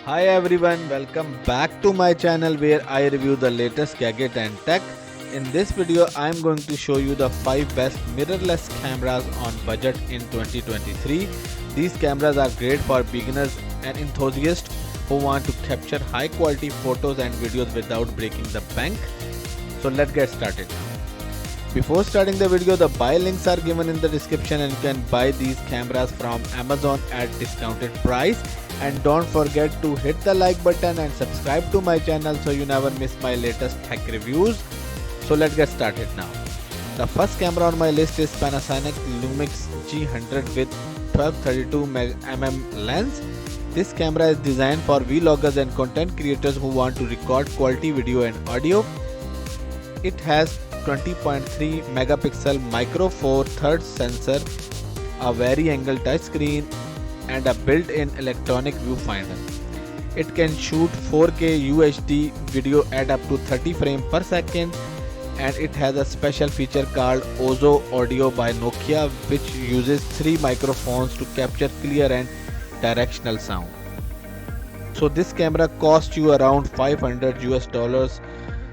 Hi everyone, welcome back to my channel where I review the latest gadget and tech. In this video, I am going to show you the 5 best mirrorless cameras on budget in 2023. These cameras are great for beginners and enthusiasts who want to capture high quality photos and videos without breaking the bank. So let's get started now. Before starting the video, the buy links are given in the description and you can buy these cameras from Amazon at discounted price. And don't forget to hit the like button and subscribe to my channel so you never miss my latest tech reviews. So let's get started now. The first camera on my list is Panasonic Lumix G00 with 12-32mm lens. This camera is designed for vloggers and content creators who want to record quality video and audio. It has 20.3 megapixel micro four thirds sensor, a vari-angle touchscreen, and a built-in electronic viewfinder. It can shoot 4K UHD video at up to 30 frames per second, and it has a special feature called Ozo Audio by Nokia, which uses 3 microphones to capture clear and directional sound. So this camera costs you around $500,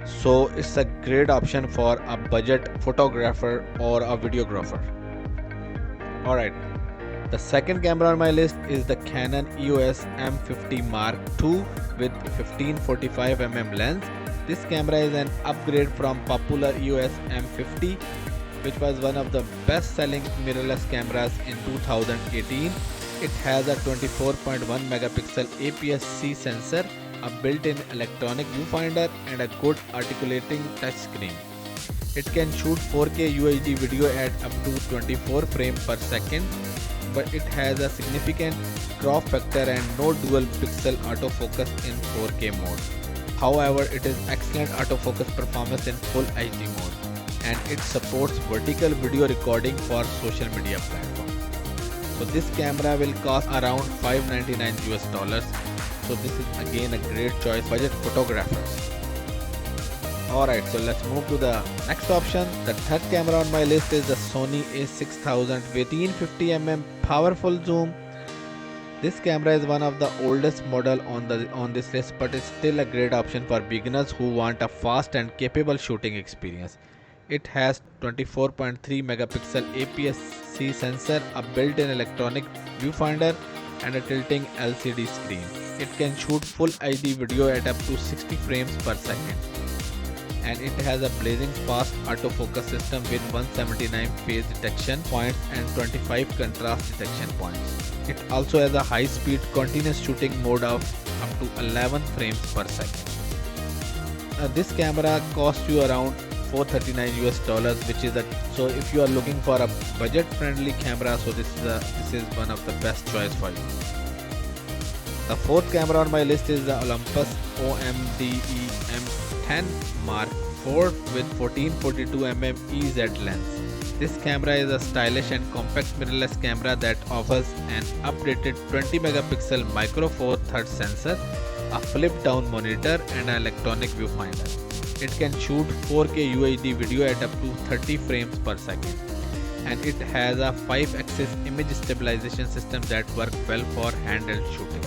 so it's a great option for a budget photographer or a videographer. Alright. The second camera on my list is the Canon USM50 Mark II with 15-45mm lens. This camera is an upgrade from popular USM50, which was one of the best-selling mirrorless cameras in 2018. It has a 24.1 megapixel APS-C sensor, a built-in electronic viewfinder, and a good articulating touchscreen. It can shoot 4K UHD video at up to 24 frames per second, but it has a significant crop factor and no dual pixel autofocus in 4K mode. However, it is excellent autofocus performance in full HD mode, and it supports vertical video recording for social media platforms. So this camera will cost around $599. So this is again a great choice for budget photographers. Alright, so let's move to the next option. The third camera on my list is the Sony A6000 with 1550mm powerful zoom. This camera is one of the oldest model on this list, but it's still a great option for beginners who want a fast and capable shooting experience. It has 24.3 megapixel APS-C sensor, a built-in electronic viewfinder, and a tilting LCD screen. It can shoot full HD video at up to 60 frames per second. And it has a blazing fast autofocus system with 179 phase detection points and 25 contrast detection points. It also has a high-speed continuous shooting mode of up to 11 frames per second. This camera costs you around $439, which is so if you are looking for a budget-friendly camera, so this is one of the best choice for you. The fourth camera on my list is the Olympus M10 Mark 4 with 14-42mm EZ lens. This camera is a stylish and compact mirrorless camera that offers an updated 20 megapixel micro four thirds sensor, a flip down monitor, and an electronic viewfinder. It can shoot 4K UHD video at up to 30 frames per second, and it has a 5-axis image stabilization system that works well for handheld shooting.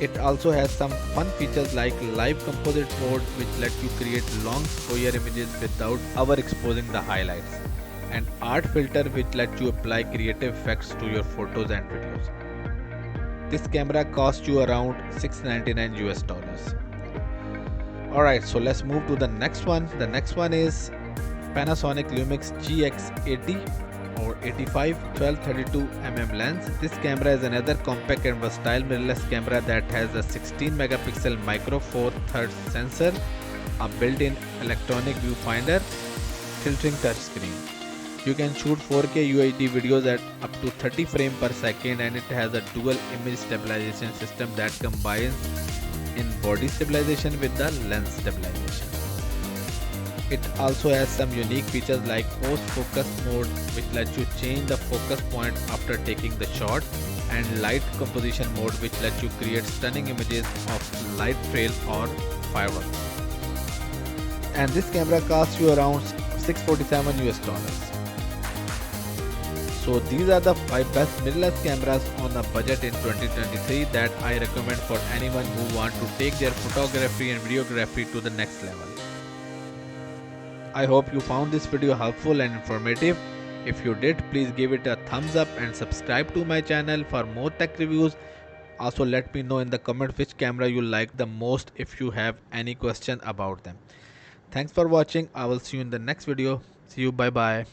It also has some fun features like live composite mode, which lets you create long square images without overexposing the highlights, and art filter, which lets you apply creative effects to your photos and videos. This camera costs you around $699. Alright, so let's move to the next one. The next one is Panasonic Lumix GX80 or 85 12-32mm lens. This camera is another compact and versatile mirrorless camera that has a 16 megapixel micro four thirds sensor, a built-in electronic viewfinder, tilting touchscreen. You can shoot 4K UHD videos at up to 30 frames per second, and it has a dual image stabilization system that combines in body stabilization with the lens stabilization. It also has some unique features like post focus mode, which lets you change the focus point after taking the shot, and light composition mode, which lets you create stunning images of light trails or fireworks. And this camera costs you around $647. So these are the 5 best mirrorless cameras on a budget in 2023 that I recommend for anyone who want to take their photography and videography to the next level. I hope you found this video helpful and informative. If you did, please give it a thumbs up and subscribe to my channel for more tech reviews. Also let me know in the comment which camera you like the most if you have any question about them. Thanks for watching. I will see you in the next video. See you. Bye bye.